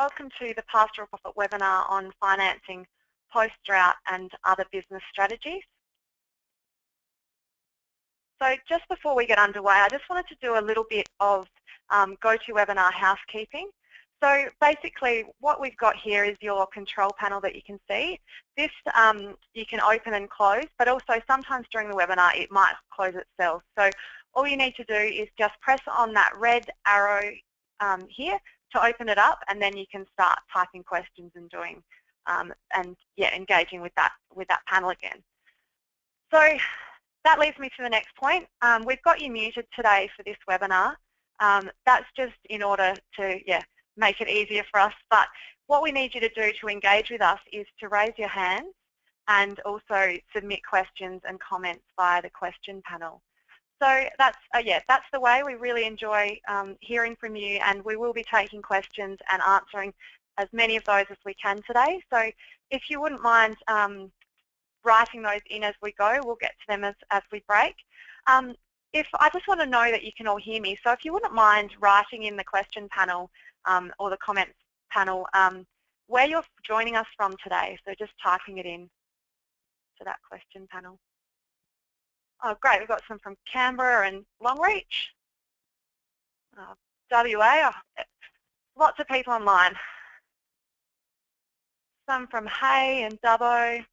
Welcome to the Pastoral Profit Webinar on financing post-drought and other business strategies. So just before we get underway, I just wanted to do a little bit of GoToWebinar housekeeping. So basically what we've got here is your control panel that you can see. This you can open and close, but also sometimes during the webinar it might close itself. So all you need to do is just press on that red arrow here to open it up, and then you can start typing questions and doing engaging with that panel again. So that leads me to the next point. We've got you muted today for this webinar. That's just in order to make it easier for us. But what we need you to do to engage with us is to raise your hand and also submit questions and comments via the question panel. So that's the way. We really enjoy hearing from you, and we will be taking questions and answering as many of those as we can today. So if you wouldn't mind writing those in as we go, we'll get to them as we break. I just want to know that you can all hear me, so if you wouldn't mind writing in the question panel or the comments panel where you're joining us from today, so just typing it in to that question panel. Oh, great, we've got some from Canberra and Longreach. WA, lots of people online. Some from Hay and Dubbo,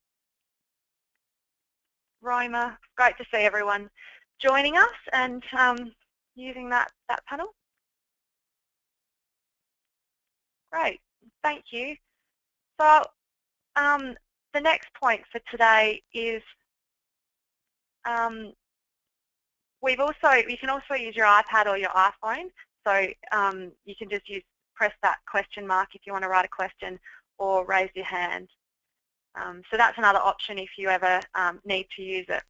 Roma. Great to see everyone joining us and using that panel. Great, thank you. So the next point for today is you can also use your iPad or your iPhone. So you can just press that question mark if you want to write a question or raise your hand. So that's another option if you ever need to use it.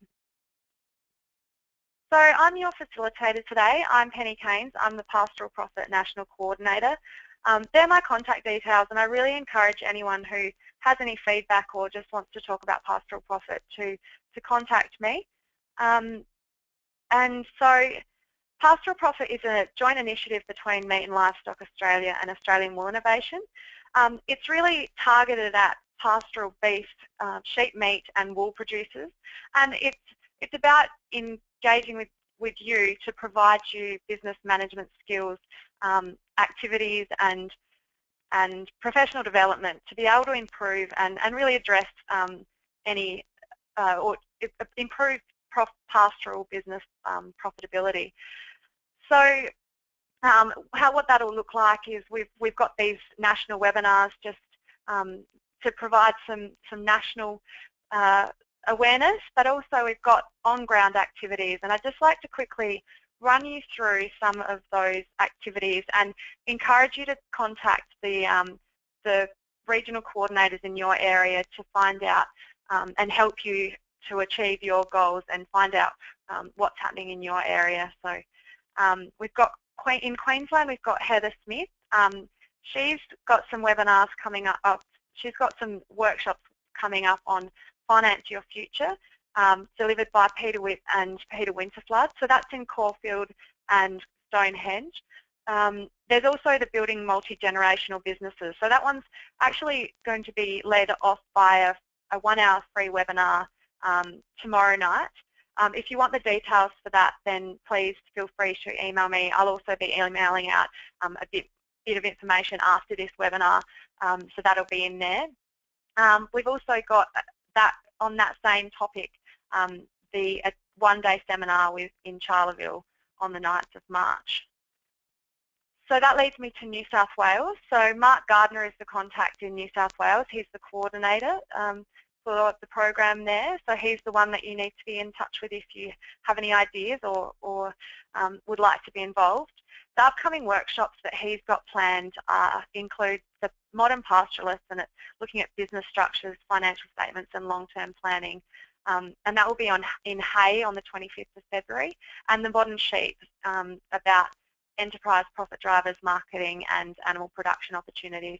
So I'm your facilitator today. I'm Penny Keynes. I'm the Pastoral Profit National Coordinator. They're my contact details, and I really encourage anyone who has any feedback or just wants to talk about Pastoral Profit to contact me. And so Pastoral Profit is a joint initiative between Meat and Livestock Australia and Australian Wool Innovation. It's really targeted at pastoral beef, sheep meat and wool producers, and it's about engaging with you to provide you business management skills, activities and professional development to be able to improve and really address or improve pastoral business profitability. So what that'll look like is we've got these national webinars just to provide some national awareness, but also we've got on-ground activities, and I'd just like to quickly run you through some of those activities and encourage you to contact the regional coordinators in your area to find out and help you to achieve your goals and find out what's happening in your area. So we've got in Queensland, we've got Heather Smith. She's got some webinars coming up. She's got some workshops coming up on Finance Your Future, delivered by Peter Witt and Peter Winterflood. So that's in Caulfield and Stonehenge. There's also the Building Multi-Generational Businesses. So that one's actually going to be led off by a 1-hour free webinar tomorrow night. If you want the details for that, then please feel free to email me. I'll also be emailing out a bit of information after this webinar, so that'll be in there. We've also got that on that same topic, the one-day seminar in Charleville on the 9th of March. So that leads me to New South Wales. So Mark Gardner is the contact in New South Wales. He's the coordinator for the program there. So he's the one that you need to be in touch with if you have any ideas or would like to be involved. The upcoming workshops that he's got planned include the Modern Pastoralist, and it's looking at business structures, financial statements and long-term planning. And that will be in Hay on the 25th of February, and the Modern Sheep about enterprise profit drivers, marketing and animal production opportunities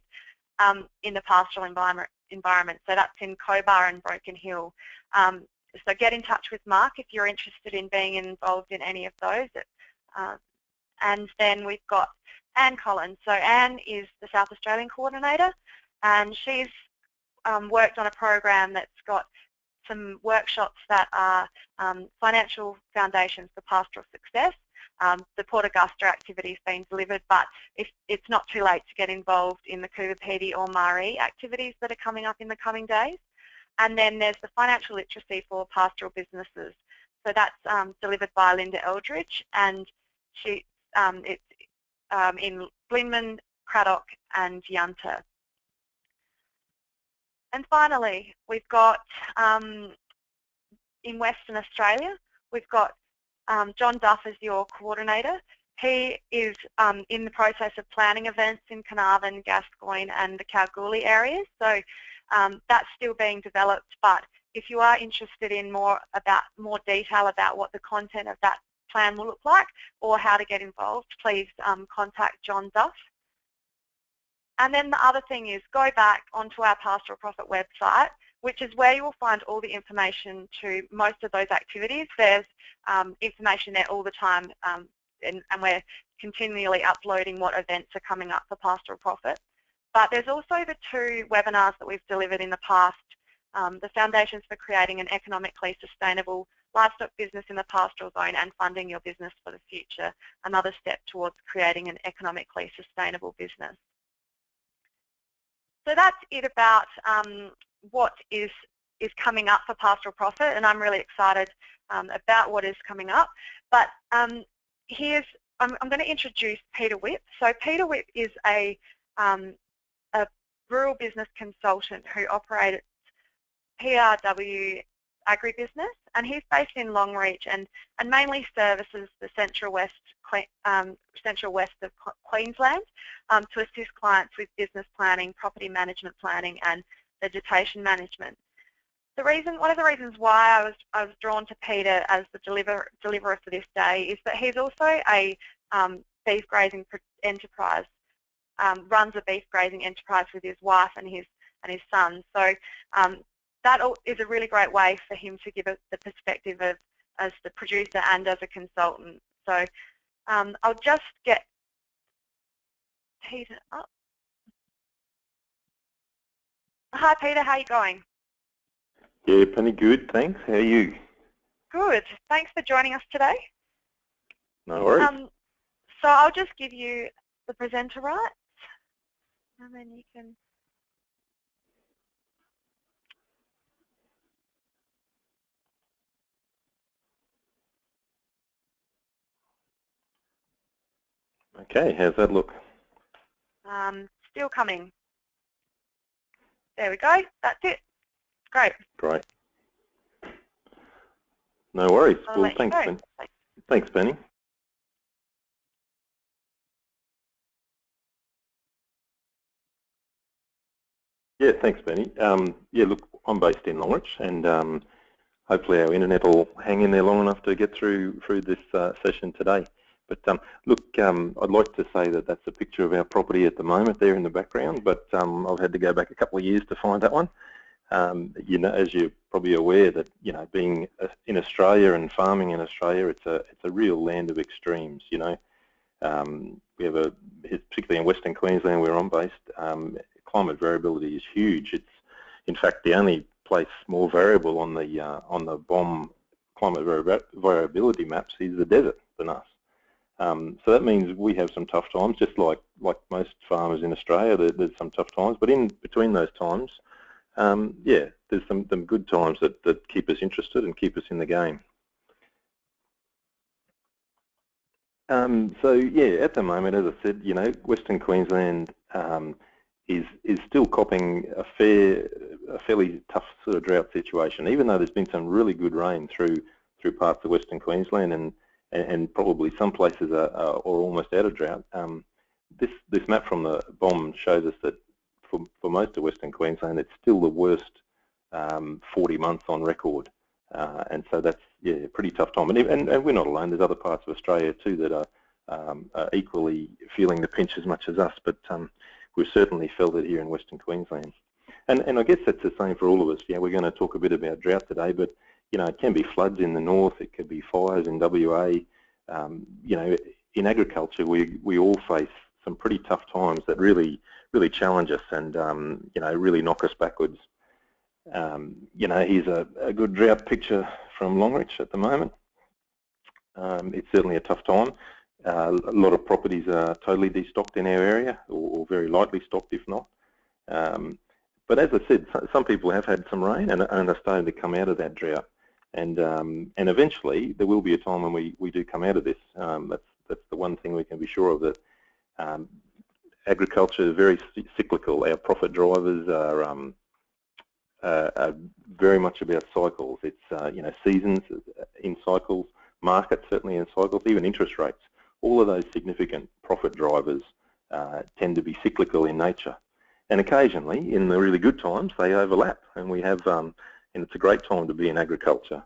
in the pastoral environment. So that's in Cobar and Broken Hill. So get in touch with Mark if you're interested in being involved in any of those. And then we've got Anne Collins. So Anne is the South Australian coordinator, and she's worked on a program that's got some workshops that are financial foundations for pastoral success. The Port Augusta activities being delivered, but it's not too late to get involved in the Cooperative or Marie activities that are coming up in the coming days. And then there's the financial literacy for pastoral businesses. So that's delivered by Linda Eldridge, and it's in Blinman, Craddock and Yunta. And finally, we've got in Western Australia, we've got John Duff as your coordinator. He is in the process of planning events in Carnarvon, Gascoyne and the Kalgoorlie areas. So that's still being developed, but if you are interested in more detail about what the content of that plan will look like or how to get involved, please contact John Duff. And then the other thing is go back onto our Pastoral Profit website, which is where you will find all the information to most of those activities. There's information there all the time, and we're continually uploading what events are coming up for Pastoral Profit. But there's also the 2 webinars that we've delivered in the past, the Foundations for Creating an Economically Sustainable Livestock Business in the Pastoral Zone and Funding Your Business for the Future, another step towards creating an economically sustainable business. So that's it about what is coming up for Pastoral Profit, and I'm really excited about what is coming up. But I'm going to introduce Peter Whipp. So Peter Whipp is a rural business consultant who operates PRW Agribusiness, and he's based in Longreach and mainly services the central west of Queensland to assist clients with business planning, property management planning and vegetation management. One of the reasons why I was drawn to Peter as the deliverer for this day is that he's also a beef grazing enterprise, runs a beef grazing enterprise with his wife and his son. So that is a really great way for him to give us the perspective of as the producer and as a consultant. So I'll just get Peter up. Hi Peter, how are you going? Yeah, Penny, good, thanks. How are you? Good. Thanks for joining us today. No worries. So I'll just give you the presenter rights, and then you can. Okay, how's that look? Still coming. There we go. That's it. Great. Great. No worries. I'll well, thanks, Penny. Thanks, Penny. Yeah, thanks, Penny. Yeah, look, I'm based in Longreach, and hopefully our internet will hang in there long enough to get through this session today. But look, I'd like to say that that's a picture of our property at the moment there in the background, but I've had to go back a couple of years to find that one. You know, as you're probably aware that, you know, being in Australia and farming in Australia, it's a real land of extremes, you know. We have particularly in Western Queensland where I'm based, climate variability is huge. It's in fact the only place more variable on the BOM climate variability maps is the desert than us. So that means we have some tough times, just like most farmers in Australia. There's some tough times, but in between those times, yeah, there's some good times that keep us interested and keep us in the game. So yeah, at the moment, as I said, you know, Western Queensland is still copping a fairly tough sort of drought situation, even though there's been some really good rain through parts of Western Queensland and probably some places are almost out of drought. This map from the BOM shows us that for most of Western Queensland, it's still the worst 40 months on record, and so that's a pretty tough time. And we're not alone. There's other parts of Australia too that are equally feeling the pinch as much as us. But we've certainly felt it here in Western Queensland. And I guess that's the same for all of us. Yeah, we're going to talk a bit about drought today, but you know, it can be floods in the north. It could be fires in WA. You know, in agriculture, we all face some pretty tough times that really challenge us and really knock us backwards. Here's a good drought picture from Longreach at the moment. It's certainly a tough time. A lot of properties are totally destocked in our area, or very lightly stocked if not. But as I said, some people have had some rain and are starting to come out of that drought. And eventually there will be a time when we do come out of this. That's the one thing we can be sure of, that agriculture is very cyclical. Our profit drivers are very much about cycles. It's seasons in cycles, markets certainly in cycles, even interest rates. All of those significant profit drivers tend to be cyclical in nature. And occasionally, in the really good times, they overlap, and we have, and it's a great time to be in agriculture.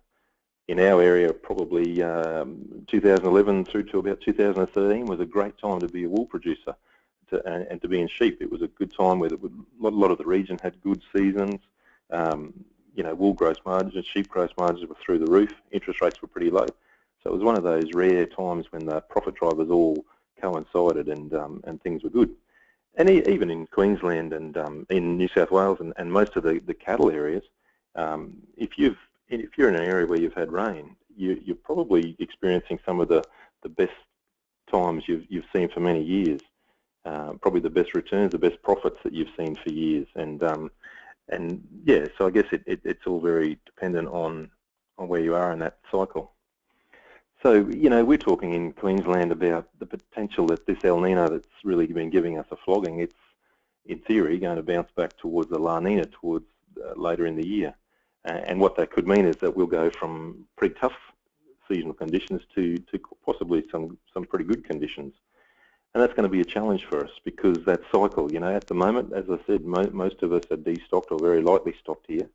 In our area, probably 2011 through to about 2013 was a great time to be a wool producer and to be in sheep. It was a good time where a lot of the region had good seasons. Wool gross margins, sheep gross margins were through the roof. Interest rates were pretty low. So it was one of those rare times when the profit drivers all coincided and things were good. And even in Queensland and in New South Wales and most of the cattle areas, if you're in an area where you've had rain, you're probably experiencing some of the best times you've seen for many years. Probably the best returns, the best profits that you've seen for years. And yeah, so I guess it's all very dependent on where you are in that cycle. So, we're talking in Queensland about the potential that this El Nino that's really been giving us a flogging, it's, in theory, going to bounce back towards the La Nina towards later in the year. And what that could mean is that we'll go from pretty tough seasonal conditions to possibly some pretty good conditions. And that's going to be a challenge for us because that cycle, at the moment, as I said, most of us are destocked or very lightly stocked here.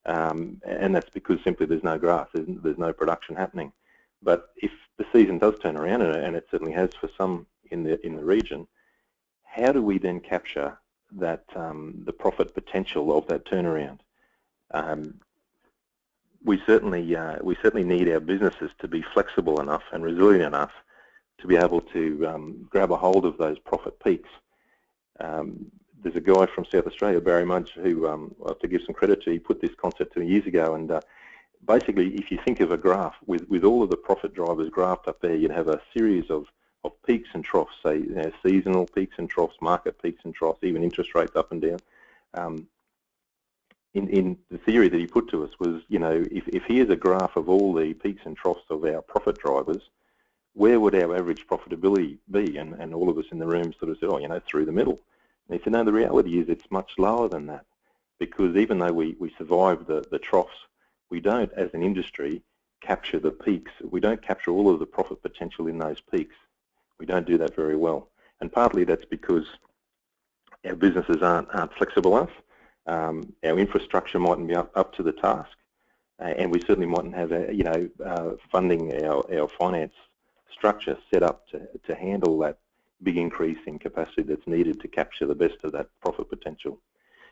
And that's because simply there's no grass, there's no production happening. But if the season does turn around, and it certainly has for some in the region, how do we then capture that the profit potential of that turnaround? We certainly need our businesses to be flexible enough and resilient enough to be able to grab a hold of those profit peaks. There's a guy from South Australia, Barry Mudge, who I have to give some credit to. He put this concept 2 years ago, and basically, if you think of a graph with all of the profit drivers graphed up there, you'd have a series of peaks and troughs, say seasonal peaks and troughs, market peaks and troughs, even interest rates up and down. In the theory that he put to us was, if here's a graph of all the peaks and troughs of our profit drivers, where would our average profitability be? And all of us in the room sort of said, through the middle. And he said, no, the reality is it's much lower than that, because even though we survive the troughs, we don't, as an industry, capture the peaks. We don't capture all of the profit potential in those peaks. We don't do that very well. And partly that's because our businesses aren't flexible enough. Our infrastructure mightn't be up to the task, and we certainly mightn't have funding our finance structure set up to handle that big increase in capacity that's needed to capture the best of that profit potential.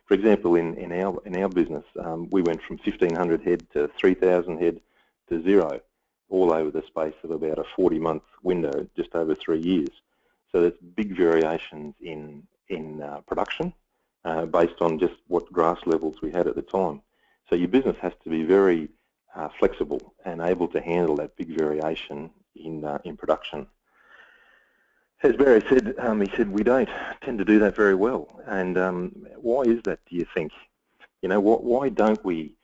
For example, in our business, we went from 1,500 head to 3,000 head to 0, all over the space of about a 40-month window, just over 3 years. So there's big variations in production based on just what grass levels we had at the time. So your business has to be very flexible and able to handle that big variation in production. As Barry said, he said we don't tend to do that very well. And why is that, do you think? Why don't we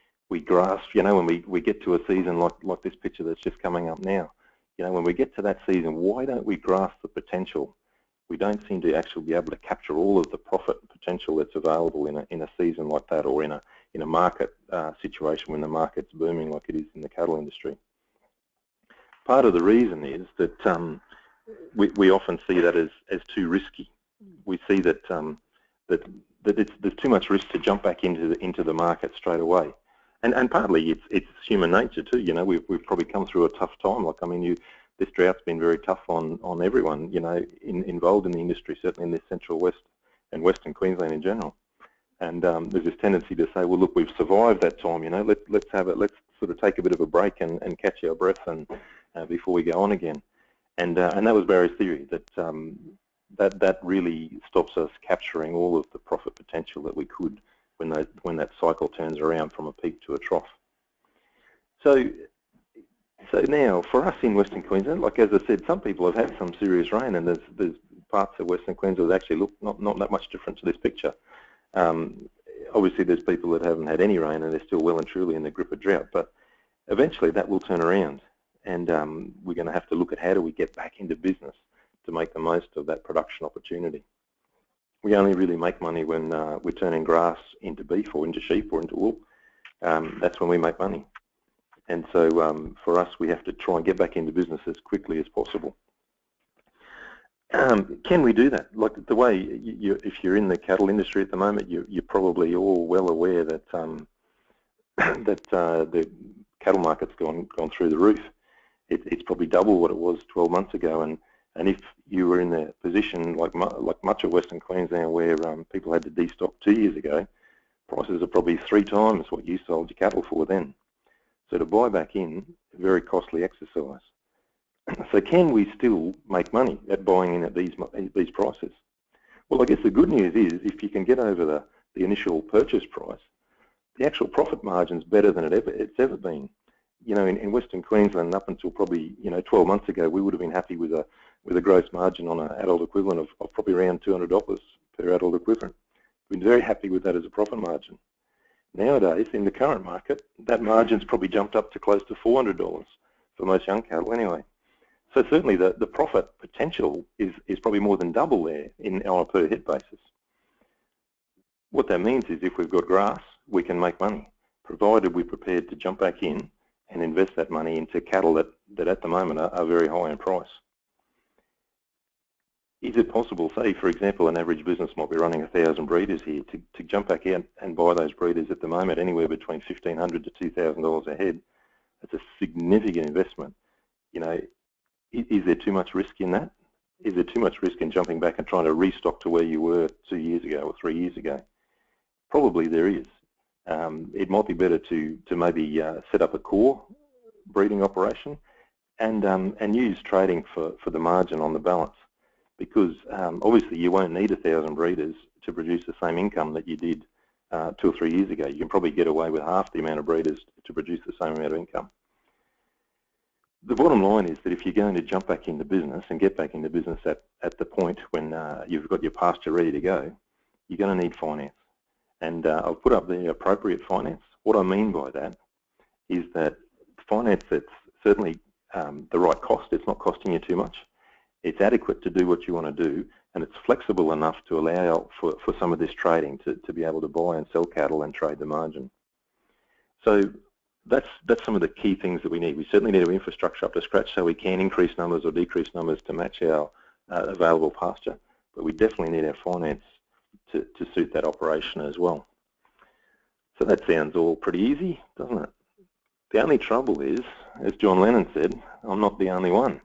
grasp, when we get to a season like this picture that's just coming up now, when we get to that season, why don't we grasp the potential? We don't seem to actually be able to capture all of the profit potential that's available in a season like that, or in a market situation when the market's booming like it is in the cattle industry. Part of the reason is that we often see that as too risky. We see that there's too much risk to jump back into the market straight away, and partly it's human nature too. We've probably come through a tough time. This drought's been very tough on everyone involved in the industry, certainly in this Central West and Western Queensland in general. And there's this tendency to say, well, look, we've survived that time. Let's sort of take a bit of a break and catch our breath and before we go on again. And that was Barry's theory, that that really stops us capturing all of the profit potential that we could when that cycle turns around from a peak to a trough. So now, for us in Western Queensland, like as I said, some people have had some serious rain, and there's parts of Western Queensland that actually look not that much different to this picture. Obviously, there's people that haven't had any rain and they're still well and truly in the grip of drought, but eventually that will turn around, and we're going to have to look at how do we get back into business to make the most of that production opportunity. We only really make money when we're turning grass into beef or into sheep or into wool. That's when we make money. And so for us, we have to try and get back into business as quickly as possible. Can we do that? Like the way, if you're in the cattle industry at the moment, you're probably all well aware that the cattle market's gone through the roof. It's probably double what it was 12 months ago, and if you were in the position like much of Western Queensland where people had to destock 2 years ago, prices are probably 3 times what you sold your cattle for then. So to buy back in, a very costly exercise. So can we still make money at buying in at these prices? Well, I guess the good news is if you can get over the initial purchase price, the actual profit margin's better than it's ever been. You know, in Western Queensland, up until probably 12 months ago, we would have been happy with a gross margin on an adult equivalent of probably around $200 per adult equivalent. We've been very happy with that as a profit margin. Nowadays, in the current market, that margin's probably jumped up to close to $400 for most young cattle anyway. So certainly the profit potential is probably more than double there on a per head basis. What that means is if we've got grass, we can make money, provided we're prepared to jump back in and invest that money into cattle that at the moment are very high in price. Is it possible, say for example, an average business might be running 1,000 breeders here, to jump back in and buy those breeders at the moment anywhere between $1,500 to $2,000 a head? That's a significant investment. You know, is there too much risk in that? Is there too much risk in jumping back and trying to restock to where you were 2 years ago or 3 years ago? Probably there is. It might be better to maybe set up a core breeding operation and use trading for the margin on the balance, because obviously you won't need 1,000 breeders to produce the same income that you did 2 or 3 years ago. You can probably get away with half the amount of breeders to produce the same amount of income. The bottom line is that if you're going to jump back into business and get back into business at the point when you've got your pasture ready to go, you're going to need finance. And I'll put up the appropriate finance. What I mean by that is that finance that's certainly the right cost. It's not costing you too much. It's adequate to do what you want to do, and it's flexible enough to allow for some of this trading to be able to buy and sell cattle and trade the margin. So that's some of the key things that we need. We certainly need our infrastructure up to scratch so we can increase numbers or decrease numbers to match our available pasture, but we definitely need our finance to suit that operation as well. So that sounds all pretty easy, doesn't it? The only trouble is, as John Lennon said, I'm not the only one.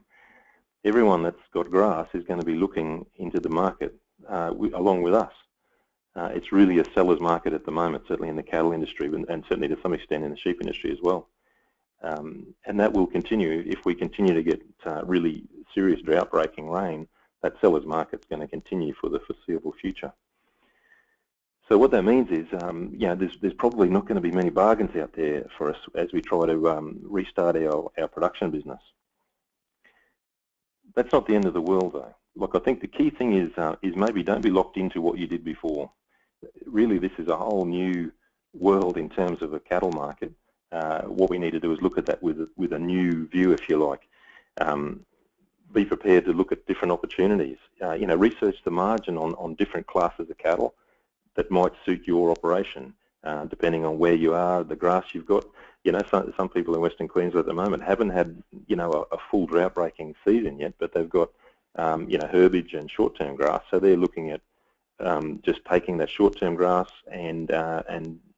Everyone that's got grass is going to be looking into the market along with us. It's really a seller's market at the moment, certainly in the cattle industry and certainly to some extent in the sheep industry as well. And that will continue if we continue to get really serious drought-breaking rain. That seller's market's going to continue for the foreseeable future. So what that means is, there's probably not going to be many bargains out there for us as we try to restart our production business. That's not the end of the world, though. Look, I think the key thing is maybe don't be locked into what you did before. Really, this is a whole new world in terms of a cattle market. What we need to do is look at that with a new view, if you like. Be prepared to look at different opportunities. Research the margin on different classes of cattle that might suit your operation, depending on where you are, the grass you've got. Some people in Western Queensland at the moment haven't had, a full drought-breaking season yet, but they've got, herbage and short-term grass. So they're looking at just taking that short-term grass and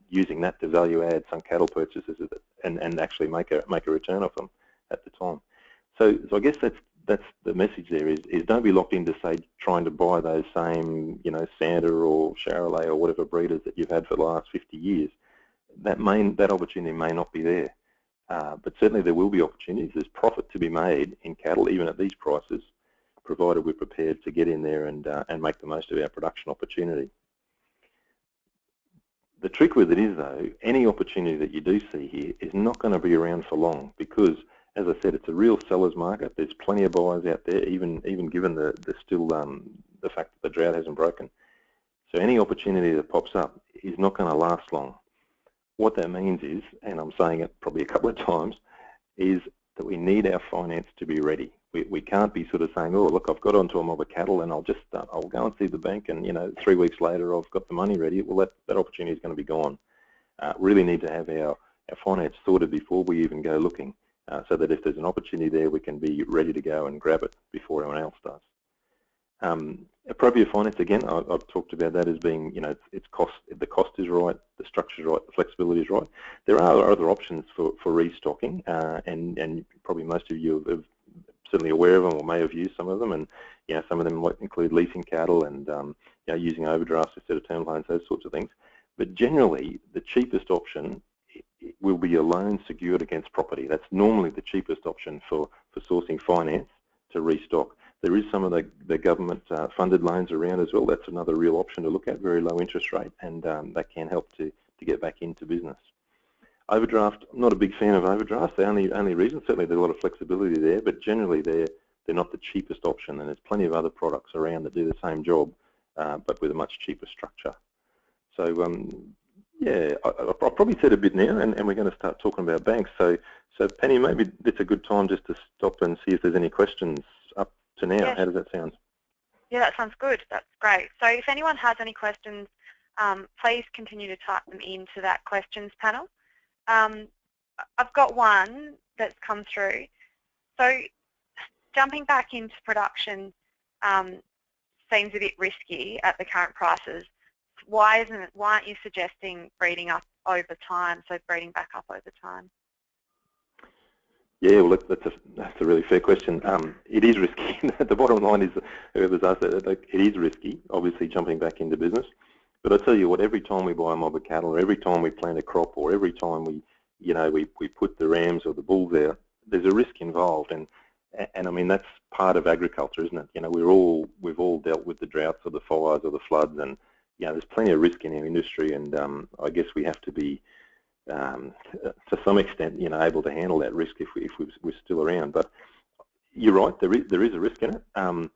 using that to value-add some cattle purchases and actually make a return of them at the time. So I guess that's the message there is don't be locked into, say, trying to buy those same, Santa or Charolais or whatever breeders that you've had for the last 50 years. That opportunity may not be there, but certainly there will be opportunities. There's profit to be made in cattle even at these prices, provided we're prepared to get in there and make the most of our production opportunity. The trick with it is, though, any opportunity that you do see here is not going to be around for long because, as I said, it's a real seller's market. There's plenty of buyers out there, even given the fact that the drought hasn't broken. So any opportunity that pops up is not going to last long. What that means is, and I'm saying it probably a couple of times, is that we need our finance to be ready. We can't be sort of saying, oh, look, I've got onto a mob of cattle and I'll go and see the bank and, 3 weeks later I've got the money ready. Well, that opportunity is going to be gone. Really need to have our finance sorted before we even go looking, so that if there's an opportunity there, we can be ready to go and grab it before anyone else does. Appropriate finance, again, I've talked about that as being, it's cost. The cost is right, the structure is right, the flexibility is right. There are other options for restocking, and probably most of you have certainly aware of them or may have used some of them, and some of them might include leasing cattle and using overdrafts instead of term loans, those sorts of things. But generally, the cheapest option will be a loan secured against property. That's normally the cheapest option for sourcing finance to restock. There is some of the government funded loans around as well. That's another real option to look at, very low interest rate, and that can help to get back into business. Overdraft, I'm not a big fan of overdrafts. The only reason, certainly there's a lot of flexibility there, but generally they're not the cheapest option, and there's plenty of other products around that do the same job, but with a much cheaper structure. So yeah, I've probably said a bit now, and we're going to start talking about banks. So Penny, maybe it's a good time just to stop and see if there's any questions up to now. Yes. How does that sound? Yeah, that sounds good. That's great. So if anyone has any questions, please continue to type them into that questions panel. I've got one that's come through. So jumping back into production seems a bit risky at the current prices. Why aren't you suggesting breeding up over time, so breeding back up over time? Yeah, well, that's a really fair question. It is risky. The bottom line is, whoever's asked that, it is risky, obviously, jumping back into business. But I tell you what, every time we buy a mob of cattle, or every time we plant a crop, or every time we put the rams or the bulls out, there's a risk involved, and I mean that's part of agriculture, isn't it? We've all dealt with the droughts or the fires or the floods, and there's plenty of risk in our industry, and I guess we have to be, to some extent, able to handle that risk if we're still around. But you're right, there is a risk in it.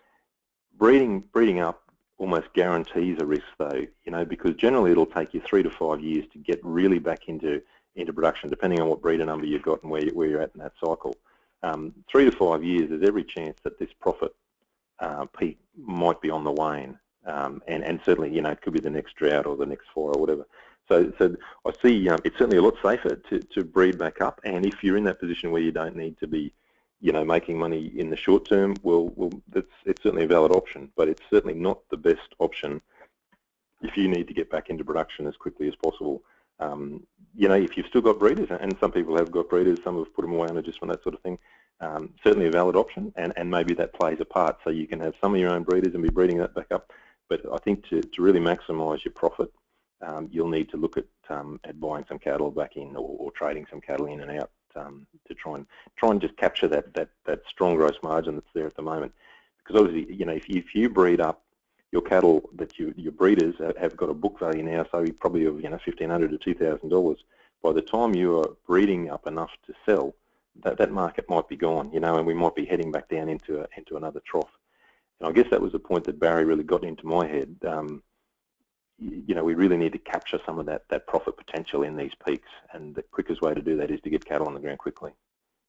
Breeding up almost guarantees a risk, though, because generally it'll take you 3 to 5 years to get really back into production, depending on what breeder number you've got and where you're at in that cycle. 3 to 5 years, there's every chance that this profit peak might be on the wane, and certainly, it could be the next drought or the next fire or whatever. So I see it's certainly a lot safer to breed back up, and if you're in that position where you don't need to be making money in the short term, well, it's certainly a valid option, but it's certainly not the best option if you need to get back into production as quickly as possible. If you've still got breeders, and some people have got breeders, some have put them away on adjustment, that sort of thing, certainly a valid option, and maybe that plays a part, so you can have some of your own breeders and be breeding that back up. But I think to really maximise your profit, you'll need to look at buying some cattle back in, or trading some cattle in and out, to try and just capture that strong gross margin that's there at the moment. Because obviously, if you breed up your cattle, that your breeders have got a book value now, so probably of $1,500 to $2,000. By the time you are breeding up enough to sell, that market might be gone, and we might be heading back down into another trough. And I guess that was the point that Barry really got into my head. We really need to capture some of that profit potential in these peaks, and the quickest way to do that is to get cattle on the ground quickly.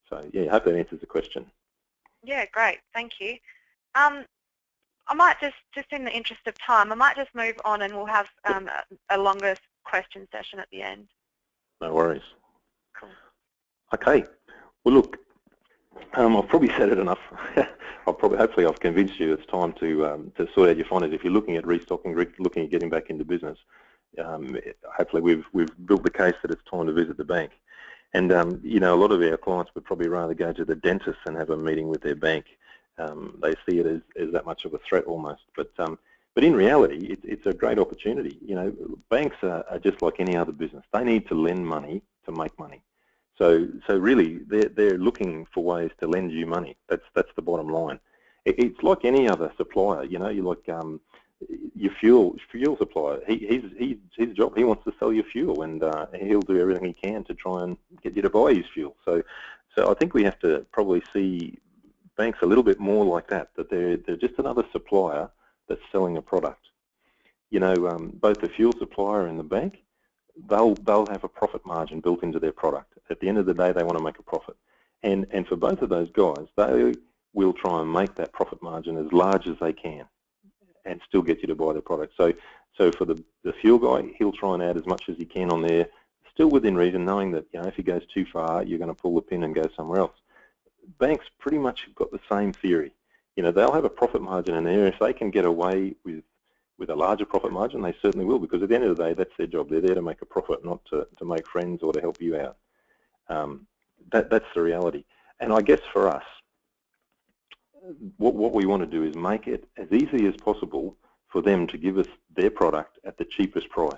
So yeah, I hope that answers the question. Yeah, great, thank you. I might just in the interest of time, I might just move on, and we'll have a longer question session at the end. No worries. Cool. Okay. Well, look, I've probably said it enough. Hopefully I've convinced you it's time to sort out your finance. If you're looking at restocking, looking at getting back into business, hopefully we've built the case that it's time to visit the bank. And a lot of our clients would probably rather go to the dentist and have a meeting with their bank. They see it as that much of a threat almost. But in reality, it's a great opportunity. Banks are just like any other business. They need to lend money to make money. So really, they're looking for ways to lend you money. That's the bottom line. It's like any other supplier, you know. You're like your fuel supplier. His job. He wants to sell you fuel, and he'll do everything he can to try and get you to buy his fuel. So I think we have to probably see banks a little bit more like that. That they're just another supplier that's selling a product. You know, both the fuel supplier and the bank, they'll have a profit margin built into their product. At the end of the day, they want to make a profit, and for both of those guys, they will try and make that profit margin as large as they can, and still get you to buy their product. So for the fuel guy, he'll try and add as much as he can on there, still within reason, knowing that, you know, if he goes too far, you're going to pull the pin and go somewhere else. Banks pretty much have got the same theory. You know, they'll have a profit margin in there. If they can get away with a larger profit margin, they certainly will, because at the end of the day, that's their job. They're there to make a profit, not to make friends or to help you out. That's the reality. And I guess for us, what we want to do is make it as easy as possible for them to give us their product at the cheapest price.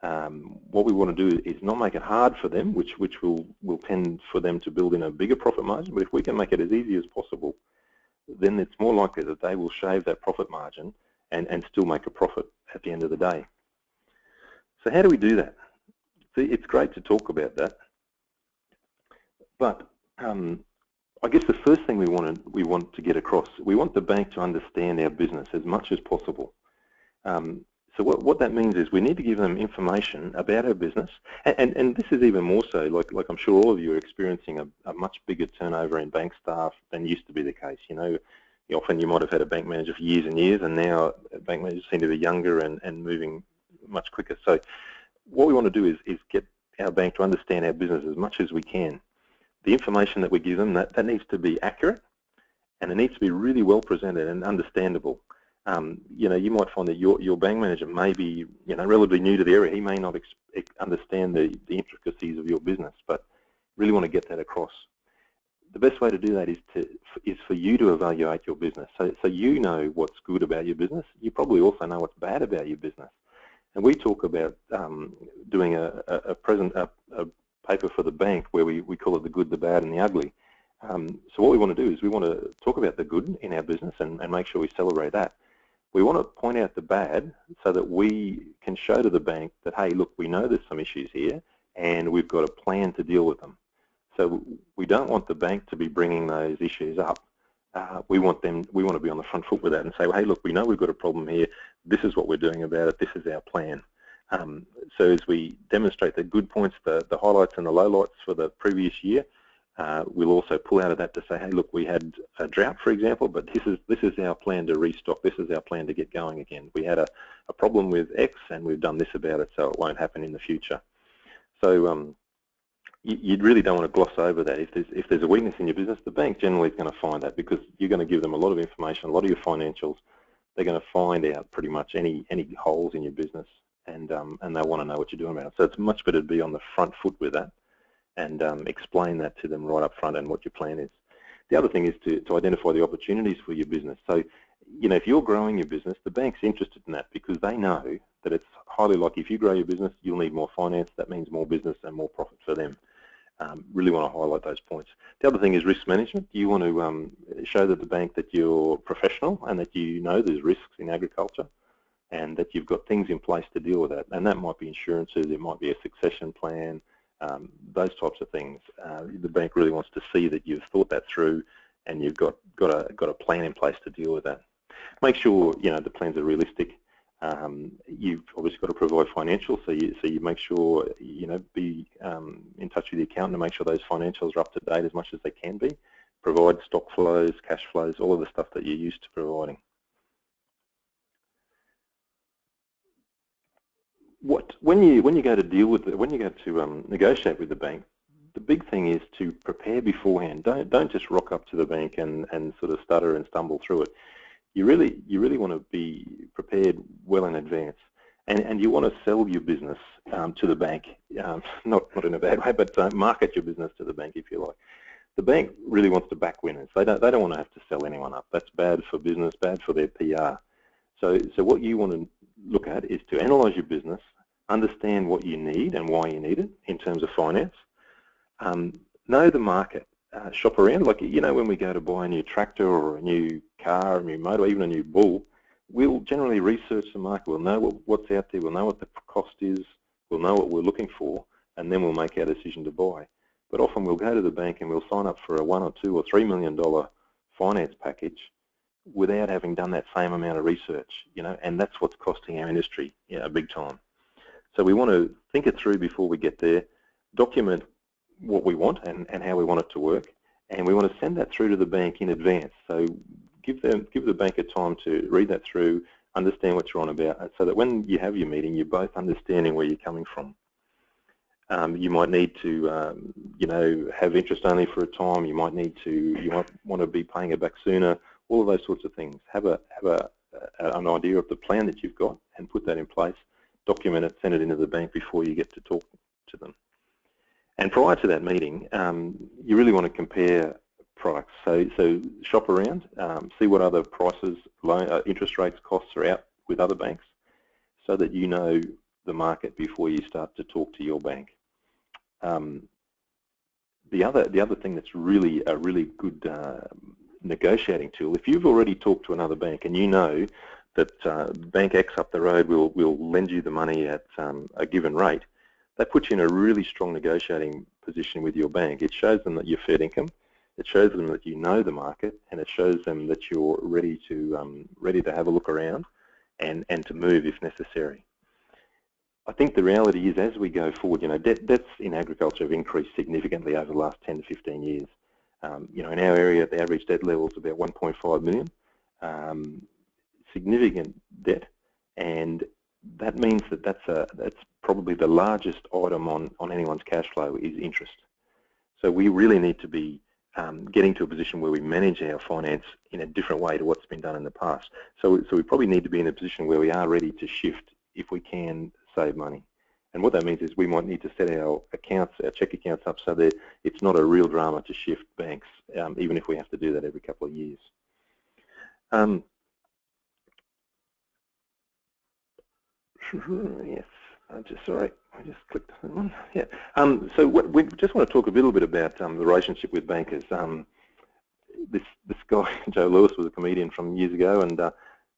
What we want to do is not make it hard for them, which will tend for them to build in a bigger profit margin. But if we can make it as easy as possible, then it's more likely that they will shave that profit margin and still make a profit at the end of the day. So how do we do that? See, it's great to talk about that, but I guess the first thing we want to get across, we want the bank to understand our business as much as possible. So what that means is we need to give them information about our business, and this is even more so, like I'm sure all of you are experiencing a much bigger turnover in bank staff than used to be the case. You know, often you might have had a bank manager for years and years, and now bank managers seem to be younger and moving much quicker. So what we want to do is get our bank to understand our business as much as we can. The information that we give them, that needs to be accurate, and it needs to be really well presented and understandable. You know, you might find that your bank manager may be, you know, relatively new to the area. He may not understand the intricacies of your business, but really want to get that across. The best way to do that is for you to evaluate your business. So you know what's good about your business. You probably also know what's bad about your business. And we talk about doing a paper for the bank where we call it the good, the bad, and the ugly. So what we want to do is we want to talk about the good in our business and make sure we celebrate that. We want to point out the bad so that we can show to the bank that, hey, look, we know there's some issues here and we've got a plan to deal with them. So we don't want the bank to be bringing those issues up. We want to be on the front foot with that and say, well, hey, look, we know we've got a problem here. This is what we're doing about it. This is our plan. So as we demonstrate the good points, the highlights and the lowlights for the previous year, we'll also pull out of that to say, hey, look, we had a drought, for example, but this is our plan to restock. This is our plan to get going again. We had a problem with X, and we've done this about it, so it won't happen in the future. So you really don't want to gloss over that. If there's a weakness in your business, the bank generally is going to find that, because you're going to give them a lot of information, a lot of your financials. They're going to find out pretty much any holes in your business, and they'll want to know what you're doing about it. So it's much better to be on the front foot with that and explain that to them right up front and what your plan is. The other thing is to identify the opportunities for your business. So, you know, if you're growing your business, the bank's interested in that, because they know that it's highly likely if you grow your business, you'll need more finance. That means more business and more profit for them. Really want to highlight those points. The other thing is risk management. You want to show to the bank that you're professional and that you know there's risks in agriculture and that you've got things in place to deal with that. And that might be insurances, it might be a succession plan, those types of things. The bank really wants to see that you've thought that through and you've got a plan in place to deal with that. Make sure, you know, the plans are realistic. You've obviously got to provide financials, so you make sure, you know, be in touch with the accountant to make sure those financials are up to date as much as they can be. Provide stock flows, cash flows, all of the stuff that you're used to providing. When you go to deal with when you go to negotiate with the bank, the big thing is to prepare beforehand. Don't just rock up to the bank and sort of stutter and stumble through it. You really want to be prepared well in advance, and you want to sell your business to the bank, not in a bad way, but market your business to the bank, if you like. The bank really wants to back winners. They don't want to have to sell anyone up. That's bad for business, bad for their PR. So what you want to look at is to analyse your business, understand what you need and why you need it in terms of finance, know the market. Shop around, like, you know, when we go to buy a new tractor or a new car, a new motor, even a new bull, we'll generally research the market. We'll know what's out there. We'll know what the cost is. We'll know what we're looking for, and then we'll make our decision to buy. But often we'll go to the bank and we'll sign up for a $1 or $2 or $3 million finance package without having done that same amount of research, and that's what's costing our industry, big time. So we want to think it through before we get there, document what we want and how we want it to work, and we want to send that through to the bank in advance. So give the bank a time to read that through, understand what you're on about, so that when you have your meeting, you're both understanding where you're coming from. You might need to, have interest only for a time. You might want to be paying it back sooner. All of those sorts of things. Have an idea of the plan that you've got and put that in place. Document it, send it into the bank before you get to talk to them. And prior to that meeting, you really want to compare products. So shop around, see what other prices, interest rates, costs are out with other banks, so that you know the market before you start to talk to your bank. The other thing that's really a really good negotiating tool, if you've already talked to another bank and you know that Bank X up the road will lend you the money at a given rate, that puts you in a really strong negotiating position with your bank. It shows them that you're fair income, it shows them that you know the market, and it shows them that you're ready to have a look around and to move if necessary. I think the reality is, as we go forward, debts in agriculture have increased significantly over the last 10 to 15 years. In our area, the average debt level is about 1.5 million. Significant debt, and that means that's probably the largest item on anyone's cash flow is interest. So we really need to be getting to a position where we manage our finance in a different way to what's been done in the past. So we probably need to be in a position where we are ready to shift if we can save money. And what that means is we might need to set our accounts, our check accounts up so that it's not a real drama to shift banks, even if we have to do that every couple of years. Yes, I just clicked on one. Yeah. So we just want to talk a little bit about the relationship with bankers. This guy, Joe Lewis, was a comedian from years ago, and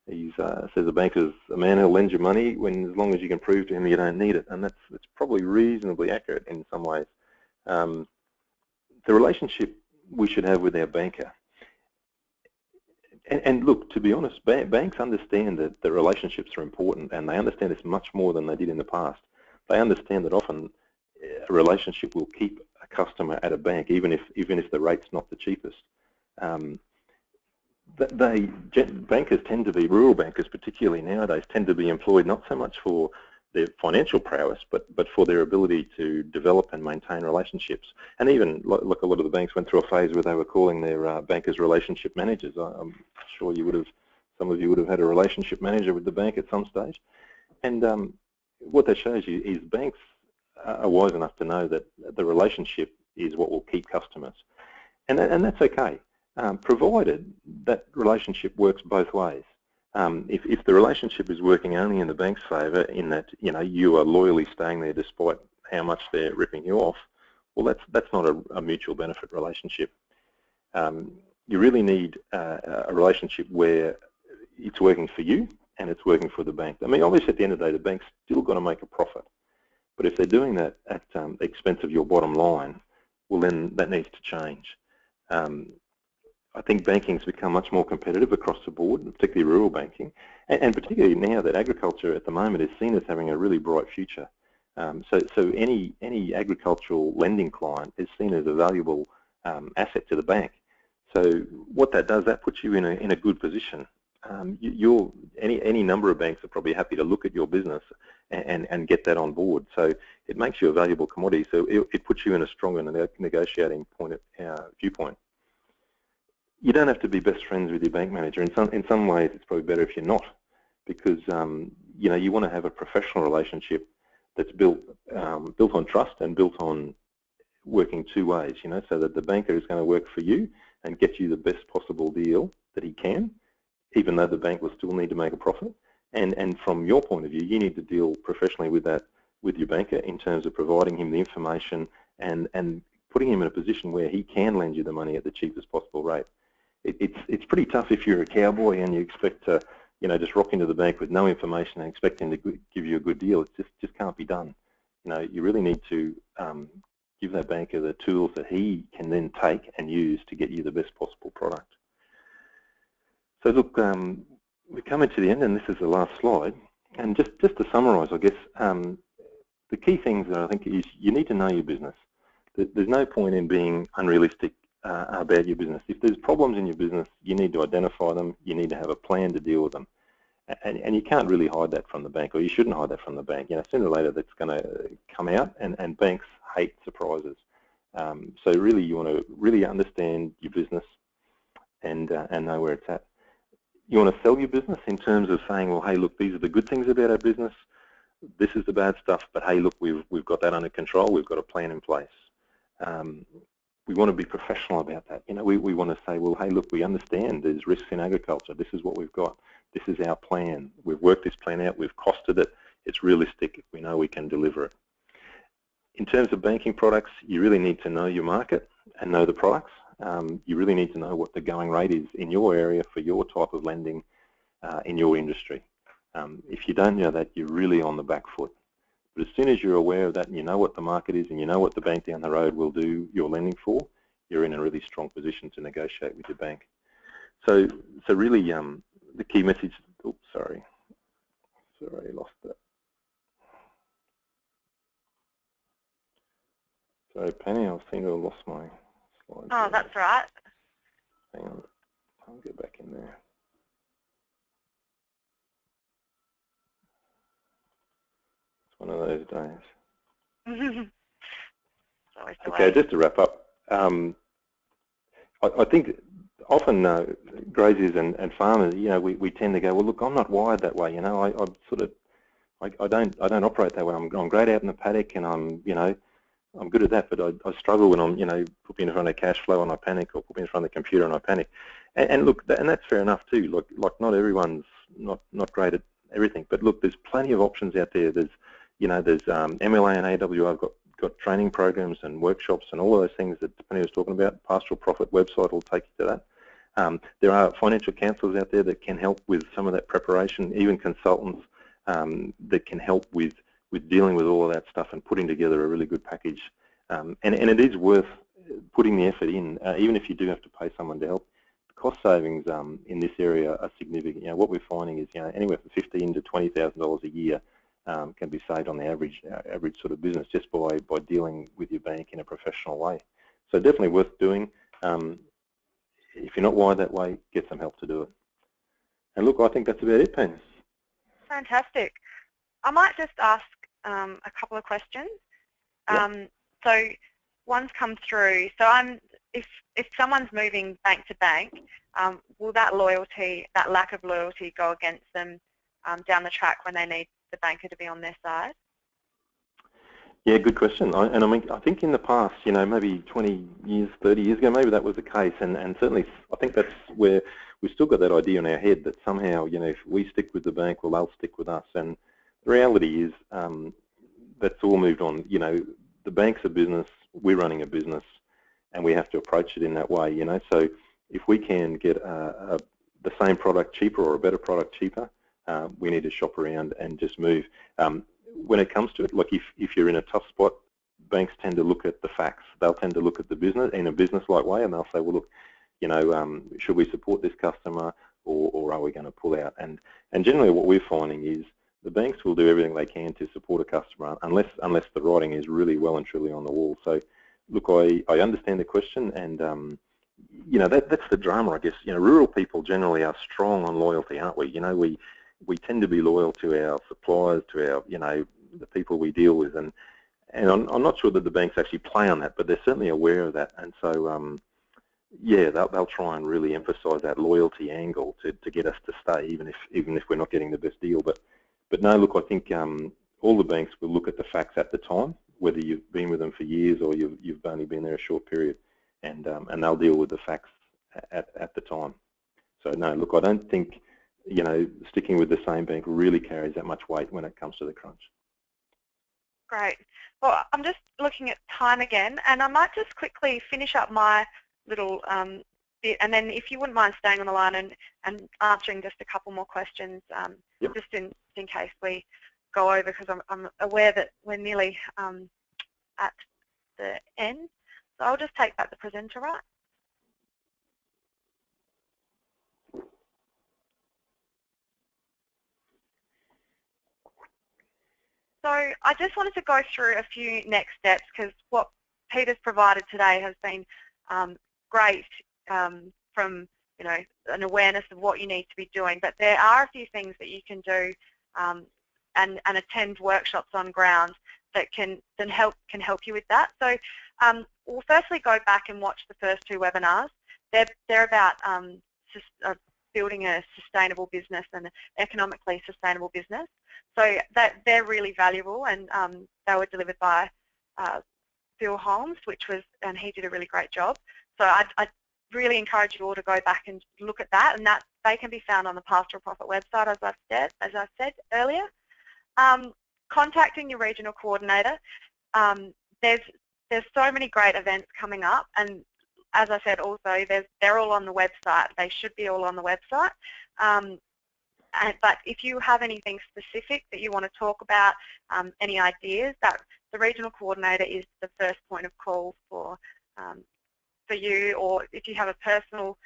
he says a banker's a man who'll lend you money as long as you can prove to him you don't need it, and that's probably reasonably accurate in some ways. The relationship we should have with our banker. And look, to be honest, banks understand that the relationships are important, and they understand it's much more than they did in the past. They understand that often a relationship will keep a customer at a bank, even if the rate's not the cheapest. Bankers tend to be, rural bankers particularly nowadays, tend to be employed not so much for their financial prowess, but for their ability to develop and maintain relationships. And even, look, a lot of the banks went through a phase where they were calling their bankers relationship managers. I'm sure some of you would have had a relationship manager with the bank at some stage. And what that shows you is banks are wise enough to know that the relationship is what will keep customers. And that's okay, provided that relationship works both ways. If the relationship is working only in the bank's favour, in that you are loyally staying there despite how much they're ripping you off, well, that's not a mutual benefit relationship. You really need a relationship where it's working for you and it's working for the bank. I mean, obviously, at the end of the day, the bank's still got to make a profit. But if they're doing that at the expense of your bottom line, well, then that needs to change. I think banking's become much more competitive across the board, particularly rural banking, and particularly now that agriculture at the moment is seen as having a really bright future. So any agricultural lending client is seen as a valuable asset to the bank. So what that does, that puts you in a good position. Any number of banks are probably happy to look at your business and get that on board. So it makes you a valuable commodity. So it puts you in a stronger negotiating viewpoint. You don't have to be best friends with your bank manager. In some ways, it's probably better if you're not, because you want to have a professional relationship that's built on trust and built on working two ways. So that the banker is going to work for you and get you the best possible deal that he can, even though the bank will still need to make a profit. And from your point of view, you need to deal professionally with your banker in terms of providing him the information and putting him in a position where he can lend you the money at the cheapest possible rate. it's pretty tough if you're a cowboy and you expect to, you know, just rock into the bank with no information and expecting to give you a good deal. It just can't be done. You know, you really need to give that banker the tools that he can then take and use to get you the best possible product. So look, we're coming to the end, and this is the last slide. And just to summarise, I guess, the key things that I think is you need to know your business. There's no point in being unrealistic about your business. If there's problems in your business, you need to identify them. You need to have a plan to deal with them. And you can't really hide that from the bank, or you shouldn't hide that from the bank. You know, sooner or later that's going to come out, and banks hate surprises. So really, you want to really understand your business and know where it's at. You want to sell your business in terms of saying, well, hey, look, these are the good things about our business. This is the bad stuff, but hey, look, we've got that under control. We've got a plan in place. We want to be professional about that. You know, we want to say, well, hey, look, we understand there's risks in agriculture. This is what we've got. This is our plan. We've worked this plan out. We've costed it. It's realistic. We know we can deliver it. In terms of banking products, you really need to know your market and know the products. You really need to know what the going rate is in your area for your type of lending in your industry. If you don't know that, you're really on the back foot. But as soon as you're aware of that and you know what the market is and you know what the bank down the road will do your lending for, you're in a really strong position to negotiate with your bank. So really, the key message. Oops, sorry, I lost that. Sorry, Penny, I seem to have lost my slides. Oh, that's right. Hang on, I'll get back in there. One of those days. Okay, just to wrap up, I think often graziers and farmers, you know, we tend to go, well, look, I'm not wired that way. You know, I don't operate that way. I'm great out in the paddock, and I'm good at that, but I struggle when I'm, you know, put me in front of cash flow and I panic, or put me in front of the computer and I panic. And look, and that's fair enough too. Like not everyone's not great at everything, but look, there's plenty of options out there. There's MLA and AWR have got training programs and workshops and all of those things that Penny was talking about. Pastoral Profit website will take you to that. There are financial counsellors out there that can help with some of that preparation, even consultants that can help with dealing with all of that stuff and putting together a really good package. And it is worth putting the effort in, even if you do have to pay someone to help. The cost savings in this area are significant. You know, what we're finding is, you know, anywhere from $15,000 to $20,000 a year can be saved on the average sort of business just by dealing with your bank in a professional way. So definitely worth doing. If you're not wired that way, get some help to do it. And look, I think that's about it, Pen. Fantastic. I might just ask a couple of questions. Yep. So one's come through. So if someone's moving bank to bank, will that lack of loyalty go against them down the track when they need the banker to be on their side? Yeah, good question. I mean, I think in the past, you know, maybe 20 years, 30 years ago, maybe that was the case, and certainly I think that's where we've still got that idea in our head that somehow, you know, if we stick with the bank, well, they'll stick with us. And the reality is that's all moved on. You know, the bank's a business, we're running a business, and we have to approach it in that way, you know. So if we can get the same product cheaper or a better product cheaper, we need to shop around and just move. When it comes to it, like if you're in a tough spot, banks tend to look at the facts. They'll tend to look at the business in a business-like way, and they'll say, well, look, you know, should we support this customer, or are we going to pull out? And generally what we're finding is the banks will do everything they can to support a customer unless the writing is really well and truly on the wall. So look, I understand the question, and you know, that's the drama, I guess. You know, rural people generally are strong on loyalty, aren't we? You know, we tend to be loyal to our suppliers, to our, you know, the people we deal with, and I'm not sure that the banks actually play on that, but they're certainly aware of that, and so yeah, they'll try and really emphasise that loyalty angle to get us to stay, even if we're not getting the best deal. But no, look, I think all the banks will look at the facts at the time, whether you've been with them for years or you've only been there a short period, and they'll deal with the facts at the time. So no, look, I don't think, you know, sticking with the same bank really carries that much weight when it comes to the crunch. Great. Well, I'm just looking at time again, and I might just quickly finish up my little it. And then if you wouldn't mind staying on the line and answering just a couple more questions, Yep. just in case we go over, because I'm aware that we're nearly at the end. So I'll just take back the presenter, right? So I just wanted to go through a few next steps, because what Peter's provided today has been great from an awareness of what you need to be doing. But there are a few things that you can do and attend workshops on ground that can help you with that. So we'll firstly go back and watch the first two webinars. They're about building a sustainable business and economically sustainable business. So they're really valuable, and they were delivered by Phil Holmes, and he did a really great job. So I really encourage you all to go back and look at that, and they can be found on the Pastoral Profit website, as I said earlier. Contacting your regional coordinator. There's so many great events coming up, and as I said also, they're all on the website. They should be all on the website. But if you have anything specific that you want to talk about, any ideas, that the regional coordinator is the first point of call for you, or if you have a personal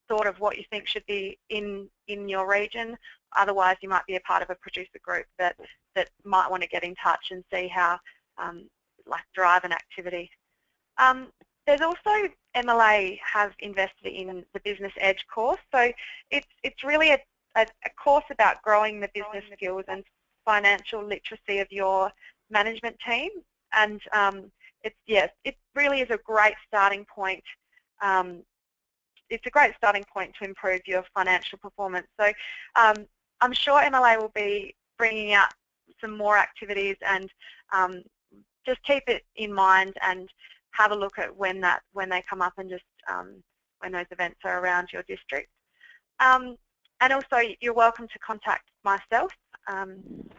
thought of what you think should be in your region. Otherwise, you might be a part of a producer group that might want to get in touch and see how drive an activity. There's also, MLA have invested in the Business Edge course. So it's really a course about growing the business skills and financial literacy of your management team, and it really is a great starting point. It's a great starting point to improve your financial performance. So I'm sure MLA will be bringing out some more activities, and just keep it in mind and have a look at when they come up, and just when those events are around your district. And also, you're welcome to contact myself.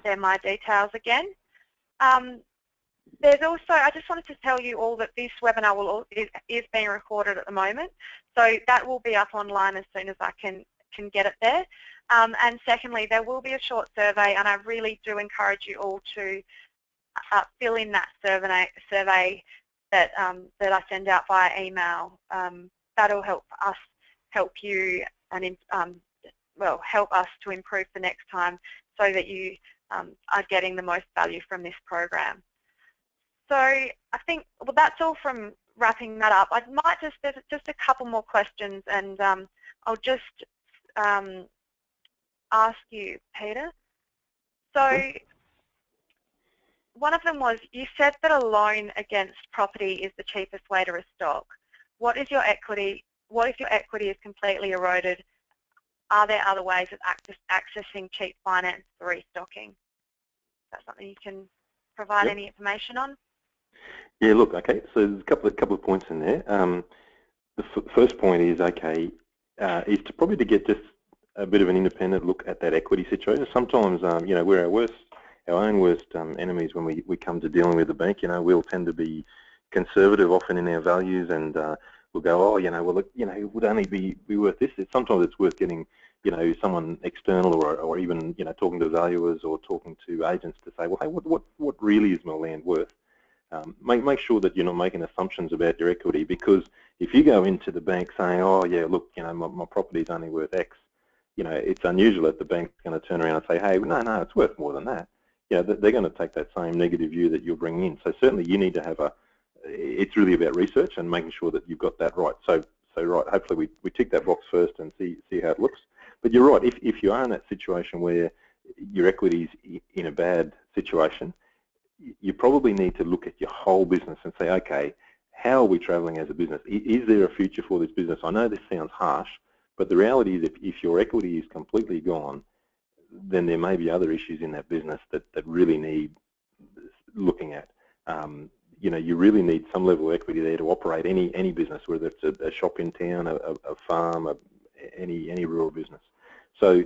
They're my details again. There's also, I just wanted to tell you all that this webinar is being recorded at the moment, so that will be up online as soon as I can get it there. And secondly, there will be a short survey, and I really do encourage you all to fill in that survey that I send out via email. That'll help you and help us to improve the next time, so that you are getting the most value from this program. So I think, well, that's all from wrapping that up. There's just a couple more questions, and I'll just ask you, Peter. So one of them was, you said that a loan against property is the cheapest way to restock. What if your equity is completely eroded? Are there other ways of accessing cheap finance for restocking? Is that something you can provide any information on? Yeah, look, okay, so there's a couple of points in there. The first point is, is probably to get just a bit of an independent look at that equity situation. Sometimes, we're our own worst enemies when we come to dealing with the bank. We'll tend to be conservative often in our values, and we'll go, it would only be worth this. Sometimes it's worth getting, someone external, or even, talking to valuers or talking to agents to say, well, hey, what really is my land worth? Make sure that you're not making assumptions about your equity, because if you go into the bank saying, oh yeah, look, my property is only worth X, it's unusual that the bank's going to turn around and say, hey, no, it's worth more than that. They're going to take that same negative view that you're bringing in. So certainly you need to have it's really about research and making sure that you've got that right. So right, hopefully we tick that box first and see how it looks. But you're right, if you are in that situation where your equity's in a bad situation, you probably need to look at your whole business and say, okay, how are we travelling as a business? Is there a future for this business? I know this sounds harsh, but the reality is if your equity is completely gone, then there may be other issues in that business that really need looking at. You really need some level of equity there to operate any business, whether it's a shop in town, a farm, any rural business. So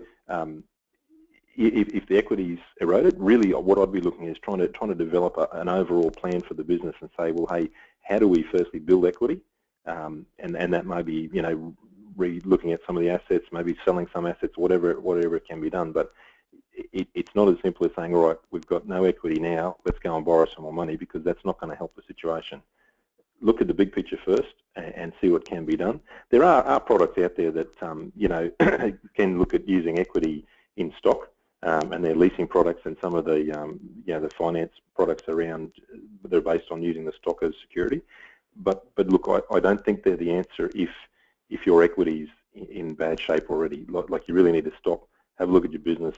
if the equity is eroded, really what I'd be looking at is trying to develop an overall plan for the business and say, well, hey, how do we firstly build equity? and that may be, you know, re-looking at some of the assets, maybe selling some assets, whatever can be done. But it's not as simple as saying, all right, we've got no equity now, let's go and borrow some more money, because that's not going to help the situation. Look at the big picture first and see what can be done. There are products out there that, you know, can look at using equity in stock, and they're leasing products, and some of the, you know, the finance products around, they're based on using the stock as security. But look, I don't think they're the answer if your equity's in bad shape already. Like you really need to stop, have a look at your business,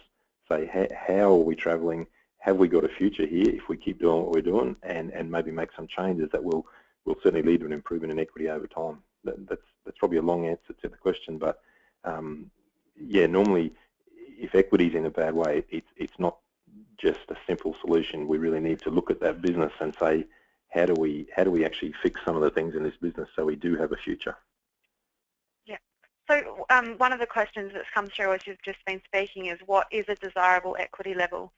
say, how are we travelling? Have we got a future here if we keep doing what we're doing, and maybe make some changes that will certainly lead to an improvement in equity over time. That's probably a long answer to the question, but yeah, normally if equity's in a bad way, it's not just a simple solution. We really need to look at that business and say, how do we actually fix some of the things in this business so we do have a future? Yeah. So one of the questions that's come through as you've just been speaking is, what is a desirable equity level?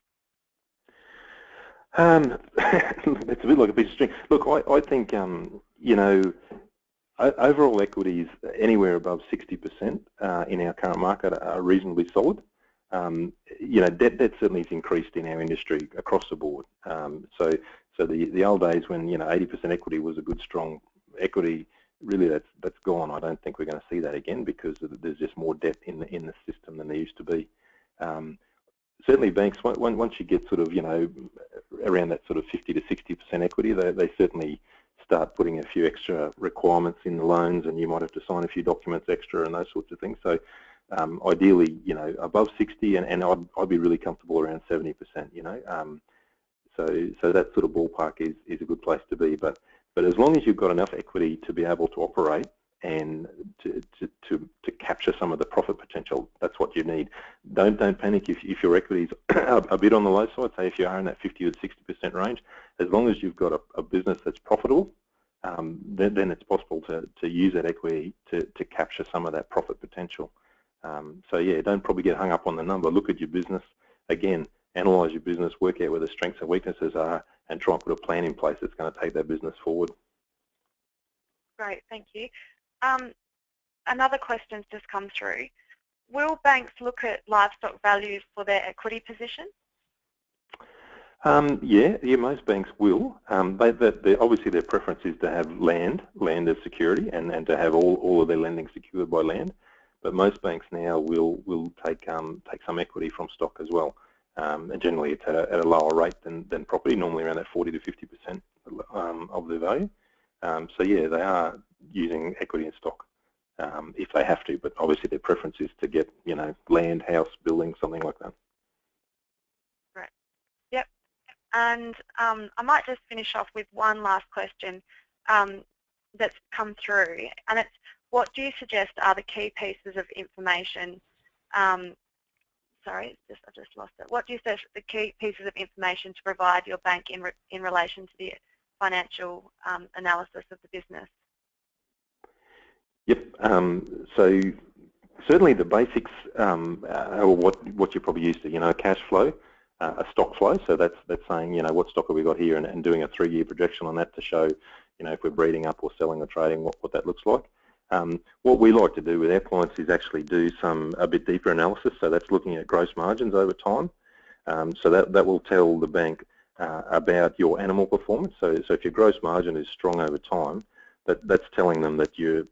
It's a bit like a piece of string. Look, I think, you know, overall equities anywhere above 60% in our current market are reasonably solid. You know, debt certainly has increased in our industry across the board. So the old days when, you know, 80% equity was a good, strong equity, really that's gone. I don't think we're going to see that again, because there's just more debt in the system than there used to be. Certainly banks, once you get sort of, you know, around that sort of 50 to 60% equity, they certainly start putting a few extra requirements in the loans, and you might have to sign a few documents extra and those sorts of things. So ideally, you know, above 60, and I'd be really comfortable around 70%, you know. So that sort of ballpark is a good place to be. But as long as you've got enough equity to be able to operate and to capture some of the profit potential, that's what you need. Don't panic if your equity's a bit on the low side. Say if you are in that 50 to 60% range, as long as you've got a business that's profitable, then it's possible to use that equity to capture some of that profit potential. So yeah, don't probably get hung up on the number. Look at your business again, analyse your business, work out where the strengths and weaknesses are, and try and put a plan in place that's going to take that business forward. Great, thank you. Another question's just come through. Will banks look at livestock values for their equity position? Yeah, most banks will. Obviously their preference is to have land as security, and to have all of their lending secured by land. But most banks now will take some equity from stock as well. And generally it's at a lower rate than property, normally around that 40 to 50% of the value. So yeah, they are using equity in stock if they have to, but obviously their preference is to get, you know, land, house, building, something like that. Right. Yep. And I might just finish off with one last question that's come through, and it's, what do you suggest are the key pieces of information? Sorry, I just lost it. What do you suggest the key pieces of information to provide your bank in relation to the financial analysis of the business? Yep. So certainly the basics are what you're probably used to. You know, cash flow, a stock flow. So that's saying, you know, what stock have we got here, and doing a 3-year projection on that to show, you know, if we're breeding up or selling or trading, what that looks like. What we like to do with our clients is actually do a bit deeper analysis. So that's looking at gross margins over time. So that will tell the bank about your animal performance. So if your gross margin is strong over time, that's telling them that your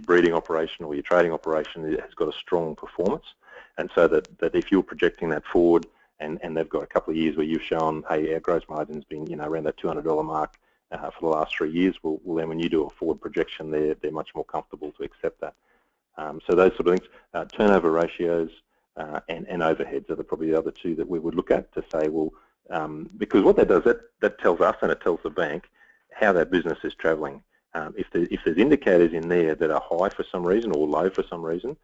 breeding operation or your trading operation has got a strong performance. And so that if you're projecting that forward, and they've got a couple of years where you've shown, hey, our gross margin's been, you know, around that $200 mark for the last 3 years, well then when you do a forward projection, they're much more comfortable to accept that. So those sort of things, turnover ratios and overheads are probably the other two that we would look at to say, well, because what that does, that tells us and it tells the bank how that business is travelling. If there's indicators in there that are high for some reason or low for some reason,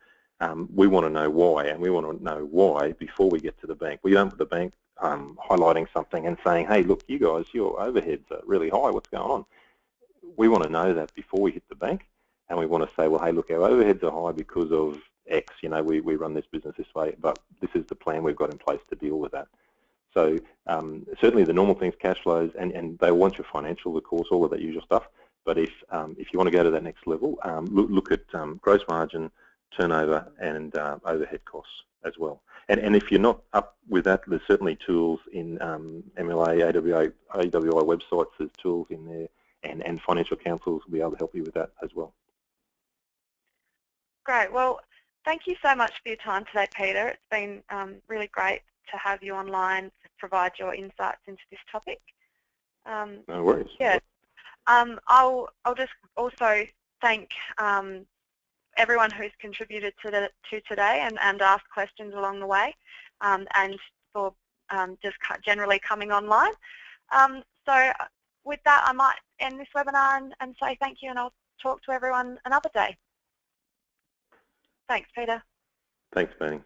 we want to know why, and we want to know why before we get to the bank. We don't want the bank highlighting something and saying, hey, look, you guys, your overheads are really high, what's going on? We want to know that before we hit the bank, and we want to say, well, hey, look, our overheads are high because of X, you know, we run this business this way, but this is the plan we've got in place to deal with that. So certainly the normal things, cash flows, and they want your financials, of course, all of that usual stuff. But if you want to go to that next level, look at gross margin, turnover, and overhead costs as well. And if you're not up with that, there's certainly tools in MLA, AWI websites. There's tools in there, and financial councils will be able to help you with that as well. Great. Well, thank you so much for your time today, Peter. It's been really great to have you online to provide your insights into this topic. No worries. Yeah. I'll just also thank everyone who's contributed to today and asked questions along the way, and for just generally coming online. So with that, I might end this webinar and say thank you, and I'll talk to everyone another day. Thanks, Peter. Thanks, Bernie.